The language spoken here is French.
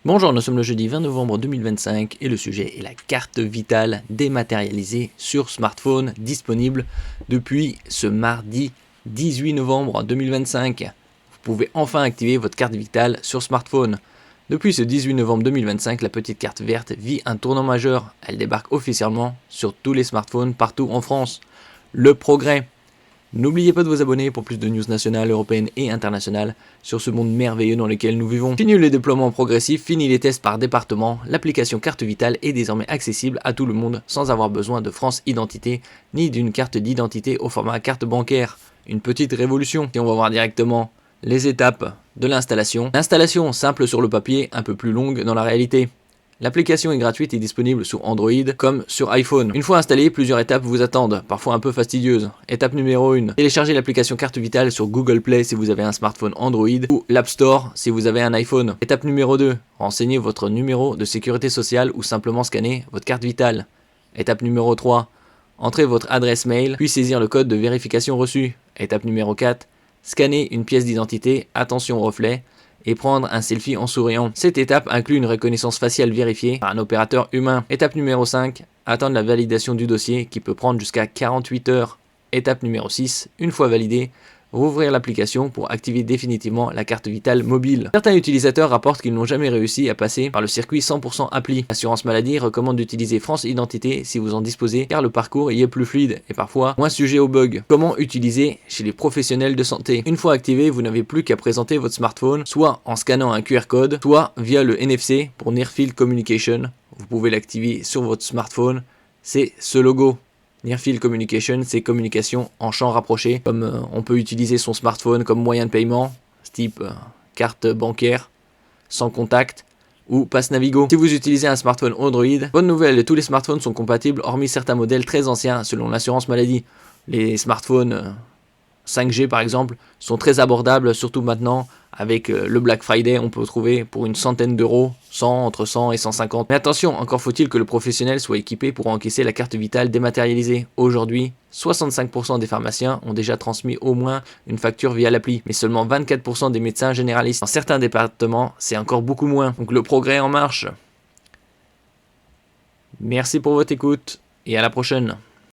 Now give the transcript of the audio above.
Bonjour, nous sommes le jeudi 20 novembre 2025 et le sujet est la carte vitale dématérialisée sur smartphone disponible depuis ce mardi 18 novembre 2025. Vous pouvez enfin activer votre carte vitale sur smartphone. Depuis ce 18 novembre 2025, la petite carte verte vit un tournant majeur. Elle débarque officiellement sur tous les smartphones partout en France. Le progrès. N'oubliez pas de vous abonner pour plus de news nationales, européennes et internationales sur ce monde merveilleux dans lequel nous vivons. Fini les déploiements progressifs, fini les tests par département, l'application Carte Vitale est désormais accessible à tout le monde sans avoir besoin de France Identité ni d'une carte d'identité au format carte bancaire. Une petite révolution. Et on va voir directement les étapes de l'installation. L'installation simple sur le papier, un peu plus longue dans la réalité. L'application est gratuite et disponible sur Android comme sur iPhone. Une fois installée, plusieurs étapes vous attendent, parfois un peu fastidieuses. Étape numéro 1. Téléchargez l'application Carte Vitale sur Google Play si vous avez un smartphone Android ou l'App Store si vous avez un iPhone. Étape numéro 2. Renseignez votre numéro de sécurité sociale ou simplement scannez votre carte vitale. Étape numéro 3. Entrez votre adresse mail puis saisir le code de vérification reçu. Étape numéro 4. Scannez une pièce d'identité, attention au reflet, et prendre un selfie en souriant. Cette étape inclut une reconnaissance faciale vérifiée par un opérateur humain. Étape numéro 5, attendre la validation du dossier qui peut prendre jusqu'à 48 heures. Étape numéro 6, une fois validé, rouvrir l'application pour activer définitivement la carte vitale mobile. Certains utilisateurs rapportent qu'ils n'ont jamais réussi à passer par le circuit 100% appli. L'assurance maladie recommande d'utiliser France Identité si vous en disposez car le parcours y est plus fluide et parfois moins sujet aux bugs. Comment utiliser chez les professionnels de santé? Une fois activé, vous n'avez plus qu'à présenter votre smartphone soit en scannant un QR code, soit via le NFC pour Near Field Communication. Vous pouvez l'activer sur votre smartphone, c'est ce logo. Near Field Communication, c'est communication en champ rapproché, comme on peut utiliser son smartphone comme moyen de paiement, type carte bancaire, sans contact, ou passe Navigo. Si vous utilisez un smartphone Android, bonne nouvelle, tous les smartphones sont compatibles, hormis certains modèles très anciens selon l'assurance maladie. Les smartphones 5G par exemple sont très abordables, surtout maintenant avec le Black Friday, on peut trouver pour une centaine d'euros, entre 100 et 150. Mais attention, encore faut-il que le professionnel soit équipé pour encaisser la carte vitale dématérialisée. Aujourd'hui, 65% des pharmaciens ont déjà transmis au moins une facture via l'appli, mais seulement 24% des médecins généralistes. Dans certains départements, c'est encore beaucoup moins. Donc le progrès est en marche. Merci pour votre écoute et à la prochaine.